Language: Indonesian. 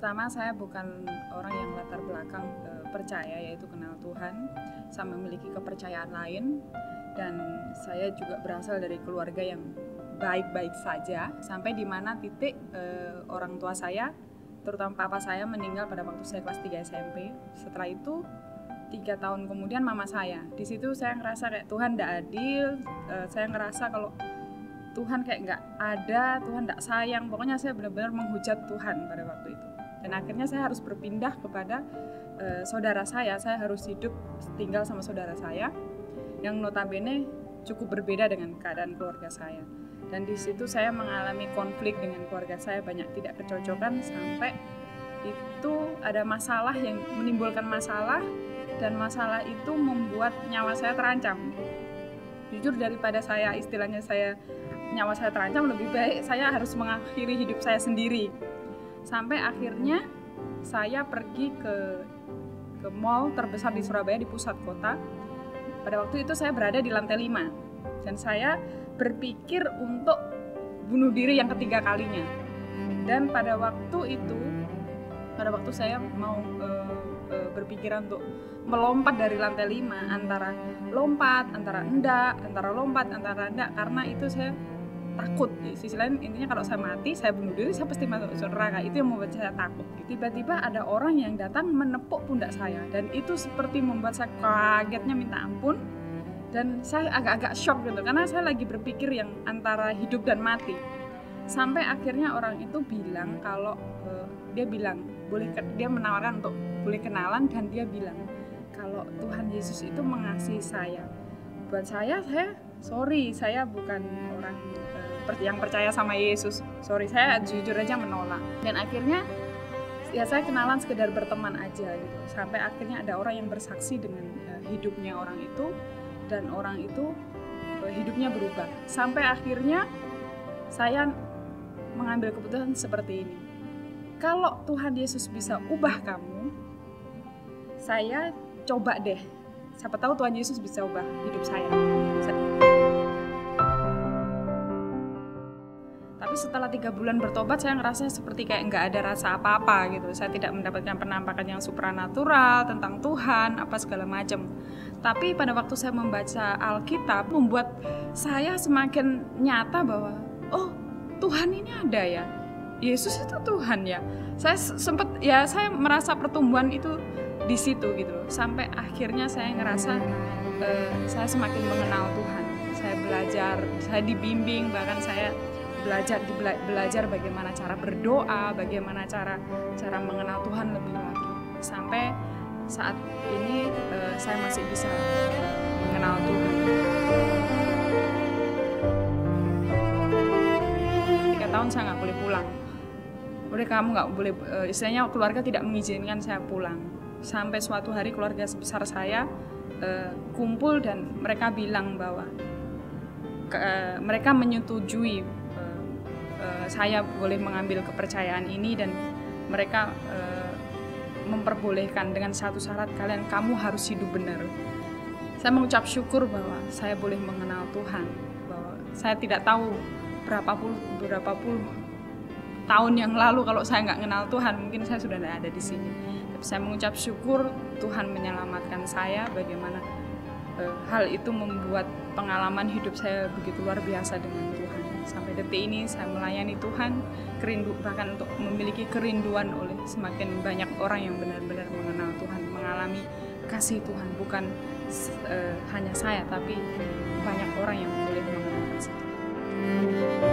Pertama, saya bukan orang yang latar belakang percaya, yaitu kenal Tuhan, saya memiliki kepercayaan lain, dan saya juga berasal dari keluarga yang baik-baik saja, sampai di mana titik orang tua saya, terutama papa saya, meninggal pada waktu saya kelas 3 SMP. Setelah itu 3 tahun kemudian mama saya. Di situ saya ngerasa kayak Tuhan tidak adil. Saya ngerasa kalau Tuhan kayak nggak ada, Tuhan nggak sayang. Pokoknya saya benar-benar menghujat Tuhan pada waktu itu. Dan akhirnya saya harus berpindah kepada saudara saya. Saya harus hidup tinggal sama saudara saya yang notabene cukup berbeda dengan keadaan keluarga saya. Dan di situ saya mengalami konflik dengan keluarga saya, banyak tidak kecocokan, sampai itu ada masalah yang menimbulkan masalah, dan masalah itu membuat nyawa saya terancam. Jujur, daripada saya istilahnya nyawa saya terancam, lebih baik saya harus mengakhiri hidup saya sendiri. Sampai akhirnya saya pergi ke mall terbesar di Surabaya, di pusat kota. Pada waktu itu saya berada di lantai 5 dan saya berpikir untuk bunuh diri yang ketiga kalinya. Dan pada waktu saya mau berpikiran untuk melompat dari lantai 5, antara lompat, antara lompat, karena itu saya takut. Di sisi lain, intinya kalau saya mati, saya bunuh diri, saya pasti masuk neraka. Itu yang membuat saya takut. Tiba-tiba ada orang yang datang menepuk pundak saya, dan itu seperti membuat saya kagetnya minta ampun. Dan saya agak-agak shock gitu, karena saya lagi berpikir yang antara hidup dan mati. Sampai akhirnya orang itu bilang kalau dia menawarkan untuk boleh kenalan, dan dia bilang kalau Tuhan Yesus itu mengasihi saya. Buat saya sorry, saya bukan orang yang percaya sama Yesus. Sorry, saya jujur aja menolak. Dan akhirnya ya saya kenalan sekedar berteman aja gitu. Sampai akhirnya ada orang yang bersaksi dengan hidupnya orang itu, dan orang itu hidupnya berubah. Sampai akhirnya saya mengambil keputusan seperti ini. Kalau Tuhan Yesus bisa ubah kamu, saya coba deh. Siapa tahu Tuhan Yesus bisa ubah hidup saya. Tapi setelah 3 bulan bertobat, saya ngerasa seperti kayak nggak ada rasa apa-apa gitu. Saya tidak mendapatkan penampakan yang supranatural tentang Tuhan, apa segala macam. Tapi pada waktu saya membaca Alkitab, membuat saya semakin nyata bahwa Tuhan ini ada ya. Yesus itu Tuhan ya. Saya merasa pertumbuhan itu di situ gitu loh. Sampai akhirnya saya ngerasa saya semakin mengenal Tuhan. Saya belajar, saya dibimbing, bahkan saya belajar bagaimana cara berdoa, bagaimana cara mengenal Tuhan lebih lagi. Sampai saat ini saya masih bisa mengenal Tuhan. 3 tahun saya nggak boleh pulang. Kamu nggak boleh, istilahnya keluarga tidak mengizinkan saya pulang. Sampai suatu hari keluarga sebesar saya kumpul, dan mereka bilang bahwa mereka menyetujui saya boleh mengambil kepercayaan ini, dan mereka memperbolehkan dengan satu syarat, kamu harus hidup benar. Saya mengucap syukur bahwa saya boleh mengenal Tuhan, bahwa saya tidak tahu berapa puluh tahun yang lalu kalau saya nggak kenal Tuhan, mungkin saya sudah tidak ada di sini. Tapi saya mengucap syukur Tuhan menyelamatkan saya. Bagaimana hal itu membuat pengalaman hidup saya begitu luar biasa dengan Tuhan. Sampai detik ini saya melayani Tuhan, bahkan untuk memiliki kerinduan oleh semakin banyak orang yang benar-benar mengenal Tuhan, mengalami kasih Tuhan. Bukan hanya saya, tapi banyak orang yang boleh mengenal kasih Tuhan.